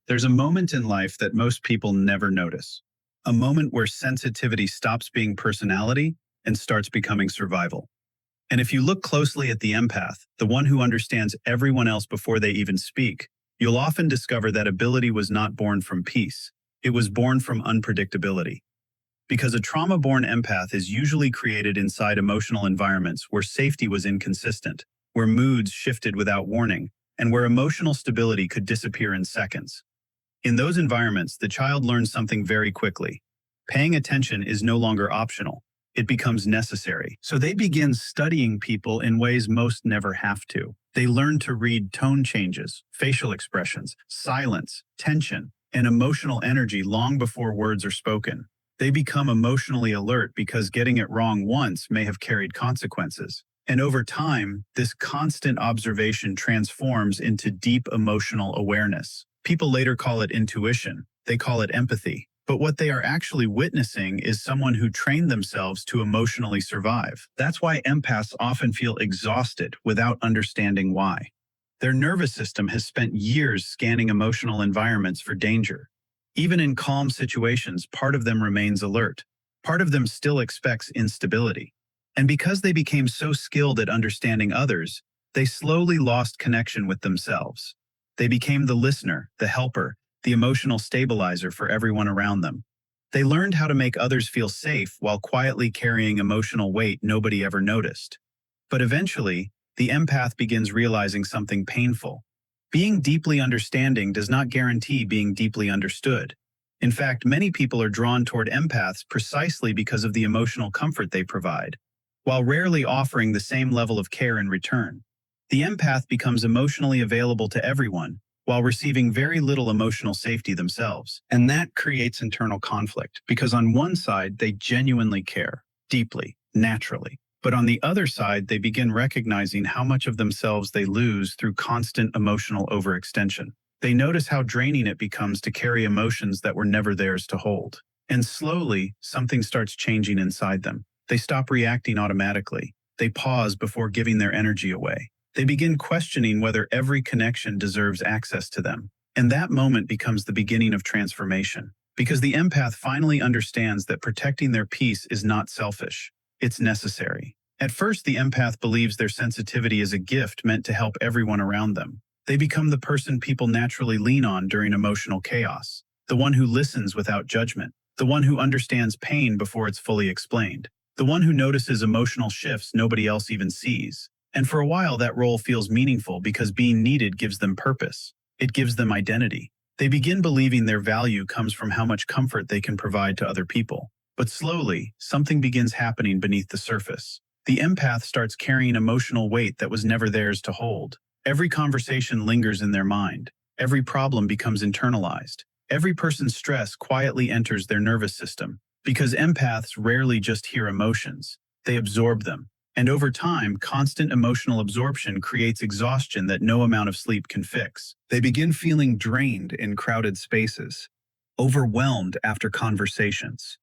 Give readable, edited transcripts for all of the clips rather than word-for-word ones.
There's a moment in life that most people never notice. A moment where sensitivity stops being personality and starts becoming survival. And if you look closely at the empath, the one who understands everyone else before they even speak, you'll often discover that ability was not born from peace. It was born from unpredictability. Because a trauma-born empath is usually created inside emotional environments where safety was inconsistent, where moods shifted without warning, and where emotional stability could disappear in seconds. In those environments, the child learns something very quickly. Paying attention is no longer optional. It becomes necessary. So they begin studying people in ways most never have to. They learn to read tone changes, facial expressions, silence, tension, and emotional energy long before words are spoken. They become emotionally alert because getting it wrong once may have carried consequences. And over time, this constant observation transforms into deep emotional awareness. People later call it intuition. They call it empathy. But what they are actually witnessing is someone who trained themselves to emotionally survive. That's why empaths often feel exhausted without understanding why. Their nervous system has spent years scanning emotional environments for danger. Even in calm situations, part of them remains alert. Part of them still expects instability. And because they became so skilled at understanding others, they slowly lost connection with themselves. They became the listener, the helper, the emotional stabilizer for everyone around them. They learned how to make others feel safe while quietly carrying emotional weight nobody ever noticed. But eventually, the empath begins realizing something painful. Being deeply understanding does not guarantee being deeply understood. In fact, many people are drawn toward empaths precisely because of the emotional comfort they provide, while rarely offering the same level of care in return. The empath becomes emotionally available to everyone, while receiving very little emotional safety themselves. And that creates internal conflict, because on one side, they genuinely care, deeply, naturally. But on the other side, they begin recognizing how much of themselves they lose through constant emotional overextension. They notice how draining it becomes to carry emotions that were never theirs to hold. And slowly, something starts changing inside them. They stop reacting automatically. They pause before giving their energy away. They begin questioning whether every connection deserves access to them. And that moment becomes the beginning of transformation. Because the empath finally understands that protecting their peace is not selfish. It's necessary. At first, the empath believes their sensitivity is a gift meant to help everyone around them. They become the person people naturally lean on during emotional chaos. The one who listens without judgment. The one who understands pain before it's fully explained. The one who notices emotional shifts nobody else even sees. And for a while, that role feels meaningful because being needed gives them purpose. It gives them identity. They begin believing their value comes from how much comfort they can provide to other people. But slowly, something begins happening beneath the surface. The empath starts carrying emotional weight that was never theirs to hold. Every conversation lingers in their mind. Every problem becomes internalized. Every person's stress quietly enters their nervous system. Because empaths rarely just hear emotions, they absorb them. And over time, constant emotional absorption creates exhaustion that no amount of sleep can fix. They begin feeling drained in crowded spaces, overwhelmed after conversations,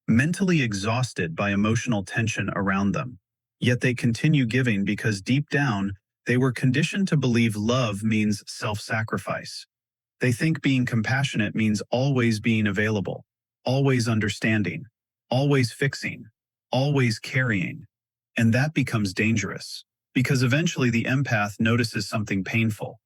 mentally exhausted by emotional tension around them. Yet they continue giving because deep down, they were conditioned to believe love means self-sacrifice. They think being compassionate means always being available, always understanding, always fixing, always carrying. And that becomes dangerous, because eventually the empath notices something painful.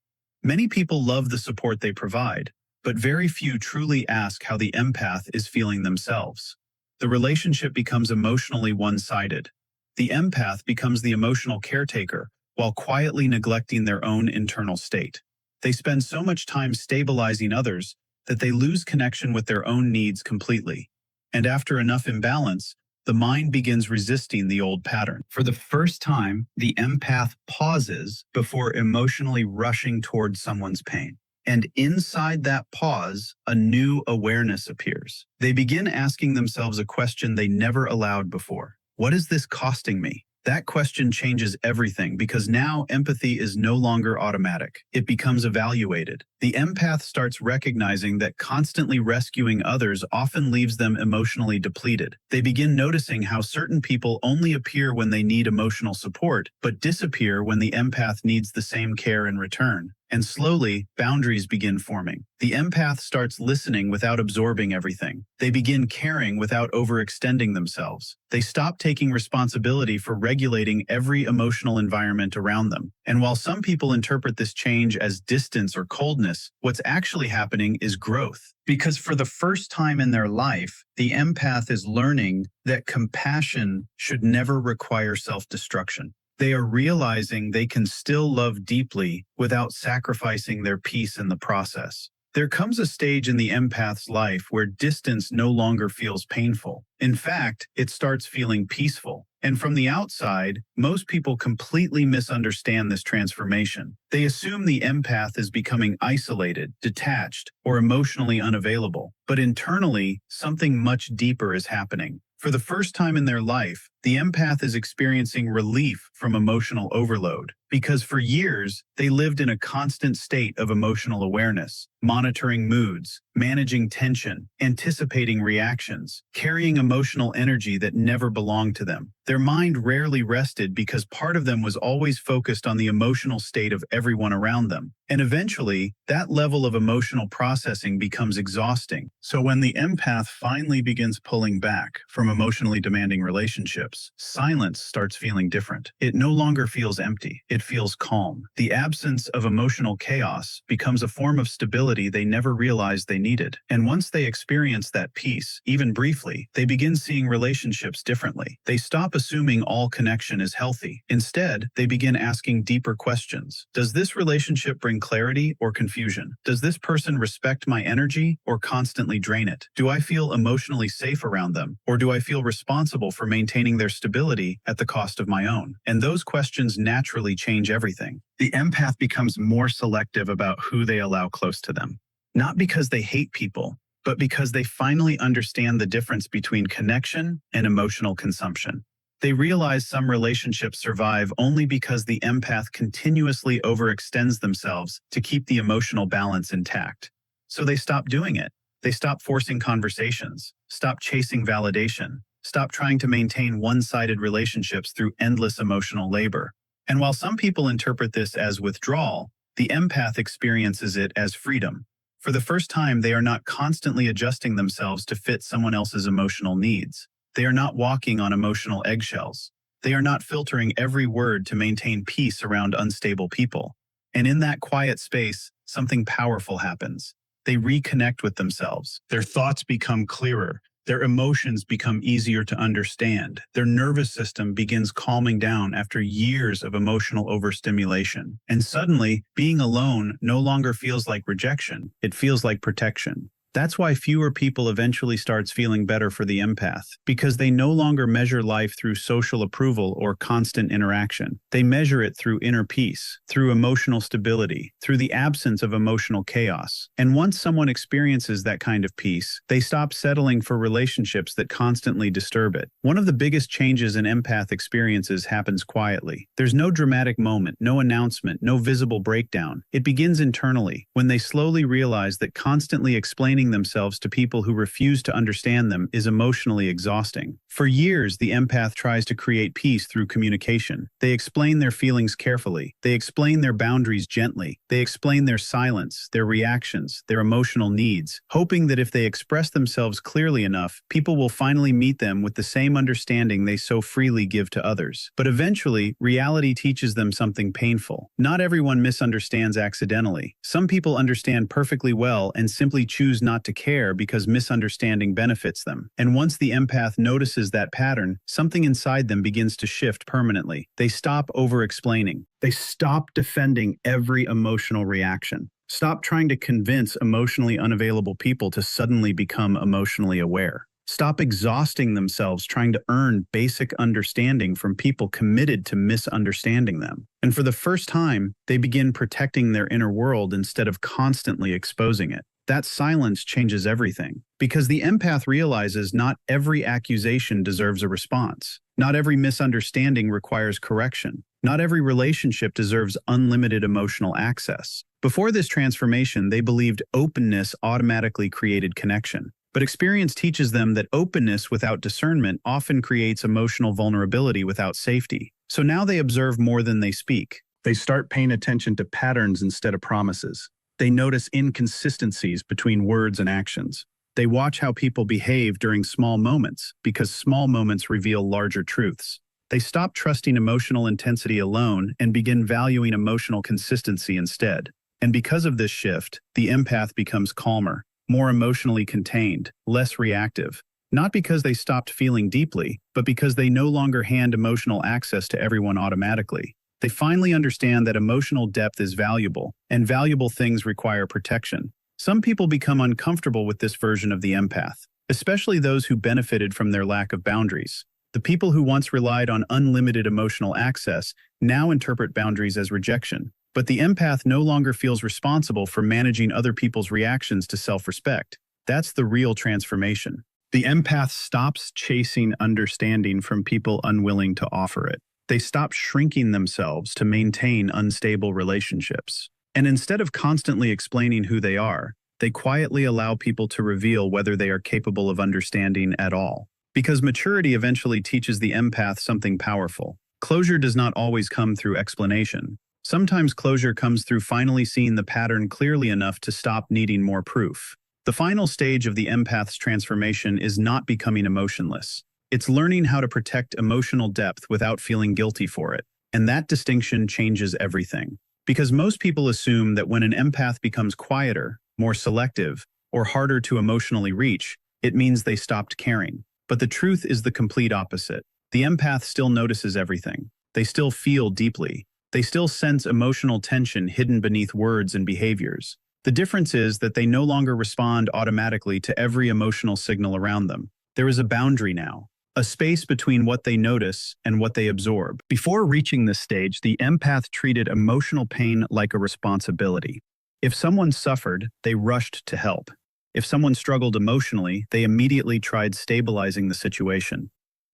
Many people love the support they provide, but very few truly ask how the empath is feeling themselves. The relationship becomes emotionally one-sided. The empath becomes the emotional caretaker while quietly neglecting their own internal state. They spend so much time stabilizing others that they lose connection with their own needs completely. And after enough imbalance, the mind begins resisting the old pattern. For the first time, the empath pauses before emotionally rushing towards someone's pain. And inside that pause, a new awareness appears. They begin asking themselves a question they never allowed before. What is this costing me? That question changes everything because now empathy is no longer automatic. It becomes evaluated. The empath starts recognizing that constantly rescuing others often leaves them emotionally depleted. They begin noticing how certain people only appear when they need emotional support, but disappear when the empath needs the same care in return. And slowly, boundaries begin forming. The empath starts listening without absorbing everything. They begin caring without overextending themselves. They stop taking responsibility for regulating every emotional environment around them. And while some people interpret this change as distance or coldness, what's actually happening is growth. Because for the first time in their life, the empath is learning that compassion should never require self-destruction. They are realizing they can still love deeply without sacrificing their peace in the process. There comes a stage in the empath's life where distance no longer feels painful. In fact, it starts feeling peaceful. And from the outside, most people completely misunderstand this transformation. They assume the empath is becoming isolated, detached, or emotionally unavailable. But internally, something much deeper is happening. For the first time in their life, the empath is experiencing relief from emotional overload. Because for years, they lived in a constant state of emotional awareness, monitoring moods, managing tension, anticipating reactions, carrying emotional energy that never belonged to them. Their mind rarely rested because part of them was always focused on the emotional state of everyone around them. And eventually, that level of emotional processing becomes exhausting. So when the empath finally begins pulling back from emotionally demanding relationships, silence starts feeling different. It no longer feels empty. It feels calm. The absence of emotional chaos becomes a form of stability they never realized they needed. And once they experience that peace, even briefly, they begin seeing relationships differently. They stop assuming all connection is healthy. Instead, they begin asking deeper questions. Does this relationship bring clarity or confusion? Does this person respect my energy or constantly drain it? Do I feel emotionally safe around them, or do I feel responsible for maintaining their stability at the cost of my own? And those questions naturally change everything. The empath becomes more selective about who they allow close to them. Not because they hate people, but because they finally understand the difference between connection and emotional consumption. They realize some relationships survive only because the empath continuously overextends themselves to keep the emotional balance intact. So they stop doing it. They stop forcing conversations, stop chasing validation, stop trying to maintain one-sided relationships through endless emotional labor. And while some people interpret this as withdrawal, the empath experiences it as freedom. For the first time, they are not constantly adjusting themselves to fit someone else's emotional needs. They are not walking on emotional eggshells. They are not filtering every word to maintain peace around unstable people. And in that quiet space, something powerful happens. They reconnect with themselves. Their thoughts become clearer. Their emotions become easier to understand. Their nervous system begins calming down after years of emotional overstimulation. And suddenly, being alone no longer feels like rejection. It feels like protection. That's why fewer people eventually starts feeling better for the empath, because they no longer measure life through social approval or constant interaction. They measure it through inner peace, through emotional stability, through the absence of emotional chaos. And once someone experiences that kind of peace, they stop settling for relationships that constantly disturb it. One of the biggest changes in empath experiences happens quietly. There's no dramatic moment, no announcement, no visible breakdown. It begins internally, when they slowly realize that constantly explaining themselves to people who refuse to understand them is emotionally exhausting. For years, the empath tries to create peace through communication. They explain their feelings carefully. They explain their boundaries gently. They explain their silence, their reactions, their emotional needs, hoping that if they express themselves clearly enough, people will finally meet them with the same understanding they so freely give to others. But eventually, reality teaches them something painful. Not everyone misunderstands accidentally. Some people understand perfectly well and simply choose not to care because misunderstanding benefits them. And once the empath notices that pattern, something inside them begins to shift permanently. They stop over-explaining. They stop defending every emotional reaction. Stop trying to convince emotionally unavailable people to suddenly become emotionally aware. Stop exhausting themselves trying to earn basic understanding from people committed to misunderstanding them. And for the first time, they begin protecting their inner world instead of constantly exposing it. That silence changes everything, because the empath realizes not every accusation deserves a response. Not every misunderstanding requires correction. Not every relationship deserves unlimited emotional access. Before this transformation, they believed openness automatically created connection. But experience teaches them that openness without discernment often creates emotional vulnerability without safety. So now they observe more than they speak. They start paying attention to patterns instead of promises. They notice inconsistencies between words and actions. They watch how people behave during small moments because small moments reveal larger truths. They stop trusting emotional intensity alone and begin valuing emotional consistency instead. And because of this shift, the empath becomes calmer, more emotionally contained, less reactive. Not because they stopped feeling deeply, but because they no longer hand emotional access to everyone automatically. They finally understand that emotional depth is valuable, and valuable things require protection. Some people become uncomfortable with this version of the empath, especially those who benefited from their lack of boundaries. The people who once relied on unlimited emotional access now interpret boundaries as rejection. But the empath no longer feels responsible for managing other people's reactions to self-respect. That's the real transformation. The empath stops chasing understanding from people unwilling to offer it. They stop shrinking themselves to maintain unstable relationships. And instead of constantly explaining who they are, they quietly allow people to reveal whether they are capable of understanding at all. Because maturity eventually teaches the empath something powerful. Closure does not always come through explanation. Sometimes closure comes through finally seeing the pattern clearly enough to stop needing more proof. The final stage of the empath's transformation is not becoming emotionless. It's learning how to protect emotional depth without feeling guilty for it. And that distinction changes everything. Because most people assume that when an empath becomes quieter, more selective, or harder to emotionally reach, it means they stopped caring. But the truth is the complete opposite. The empath still notices everything. They still feel deeply. They still sense emotional tension hidden beneath words and behaviors. The difference is that they no longer respond automatically to every emotional signal around them. There is a boundary now, a space between what they notice and what they absorb. Before reaching this stage, the empath treated emotional pain like a responsibility. If someone suffered, they rushed to help. If someone struggled emotionally, they immediately tried stabilizing the situation.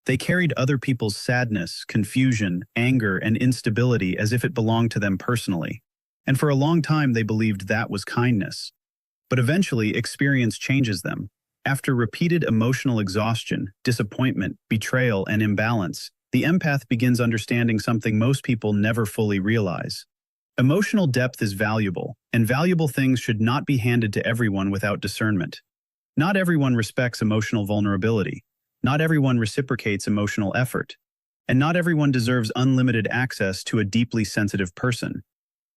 They carried other people's sadness, confusion, anger, and instability as if it belonged to them personally. And for a long time, they believed that was kindness. But eventually, experience changes them. After repeated emotional exhaustion, disappointment, betrayal, and imbalance, the empath begins understanding something most people never fully realize. Emotional depth is valuable, and valuable things should not be handed to everyone without discernment. Not everyone respects emotional vulnerability. Not everyone reciprocates emotional effort. And not everyone deserves unlimited access to a deeply sensitive person.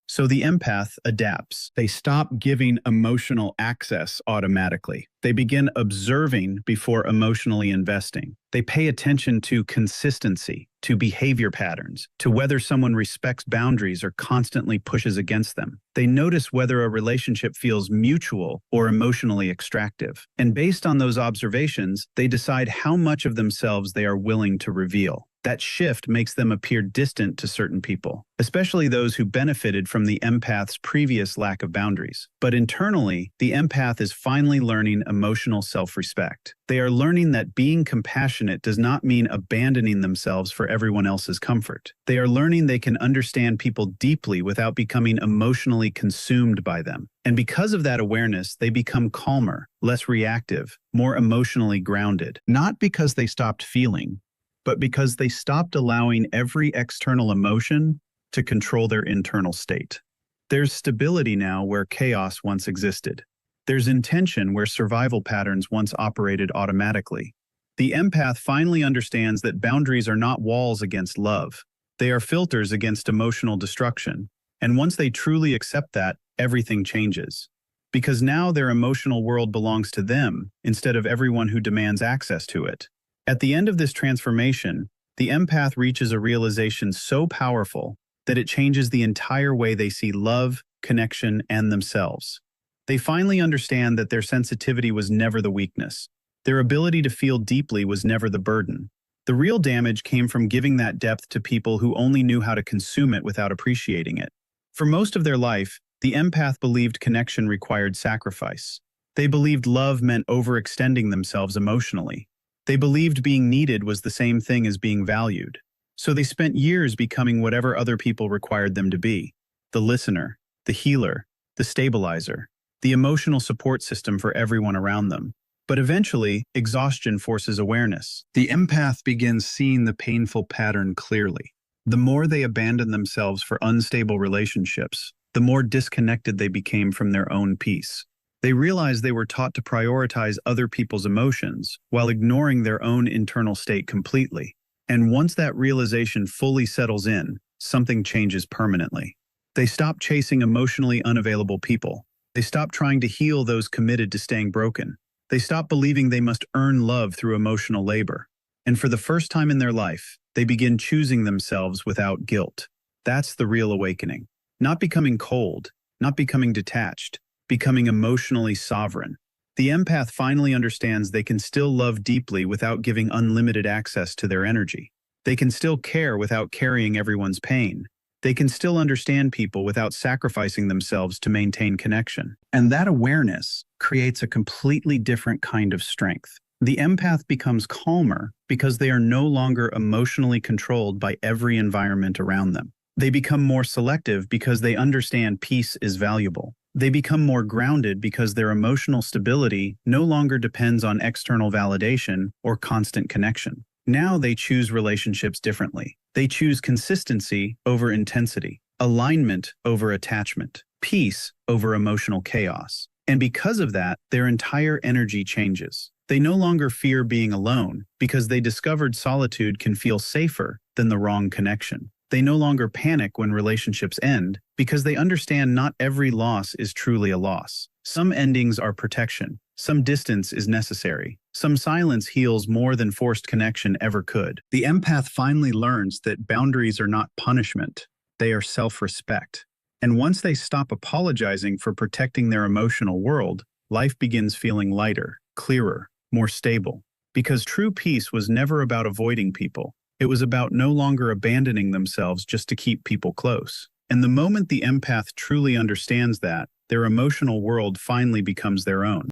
So the empath adapts. They stop giving emotional access automatically. They begin observing before emotionally investing. They pay attention to consistency, to behavior patterns, to whether someone respects boundaries or constantly pushes against them. They notice whether a relationship feels mutual or emotionally extractive. And based on those observations, they decide how much of themselves they are willing to reveal. That shift makes them appear distant to certain people, especially those who benefited from the empath's previous lack of boundaries. But internally, the empath is finally learning emotional self-respect. They are learning that being compassionate does not mean abandoning themselves for everyone else's comfort. They are learning they can understand people deeply without becoming emotionally consumed by them. And because of that awareness, they become calmer, less reactive, more emotionally grounded. Not because they stopped feeling, but because they stopped allowing every external emotion to control their internal state. There's stability now where chaos once existed. There's intention where survival patterns once operated automatically. The empath finally understands that boundaries are not walls against love. They are filters against emotional destruction. And once they truly accept that, everything changes. Because now their emotional world belongs to them instead of everyone who demands access to it. At the end of this transformation, the empath reaches a realization so powerful that it changes the entire way they see love, connection, and themselves. They finally understand that their sensitivity was never the weakness. Their ability to feel deeply was never the burden. The real damage came from giving that depth to people who only knew how to consume it without appreciating it. For most of their life, the empath believed connection required sacrifice. They believed love meant overextending themselves emotionally. They believed being needed was the same thing as being valued. So they spent years becoming whatever other people required them to be: the listener, the healer, the stabilizer, the emotional support system for everyone around them. But eventually, exhaustion forces awareness. The empath begins seeing the painful pattern clearly. The more they abandoned themselves for unstable relationships, the more disconnected they became from their own peace. They realized they were taught to prioritize other people's emotions while ignoring their own internal state completely. And once that realization fully settles in, something changes permanently. They stop chasing emotionally unavailable people. They stop trying to heal those committed to staying broken. They stop believing they must earn love through emotional labor. And for the first time in their life, they begin choosing themselves without guilt. That's the real awakening. Not becoming cold, not becoming detached, becoming emotionally sovereign. The empath finally understands they can still love deeply without giving unlimited access to their energy. They can still care without carrying everyone's pain. They can still understand people without sacrificing themselves to maintain connection. And that awareness creates a completely different kind of strength. The empath becomes calmer because they are no longer emotionally controlled by every environment around them. They become more selective because they understand peace is valuable. They become more grounded because their emotional stability no longer depends on external validation or constant connection. Now they choose relationships differently. They choose consistency over intensity, alignment over attachment, peace over emotional chaos. And because of that, their entire energy changes. They no longer fear being alone because they discovered solitude can feel safer than the wrong connection. They no longer panic when relationships end because they understand not every loss is truly a loss. Some endings are protection. Some distance is necessary. Some silence heals more than forced connection ever could. The empath finally learns that boundaries are not punishment. They are self-respect. And once they stop apologizing for protecting their emotional world, life begins feeling lighter, clearer, more stable. Because true peace was never about avoiding people. It was about no longer abandoning themselves just to keep people close. And the moment the empath truly understands that, their emotional world finally becomes their own.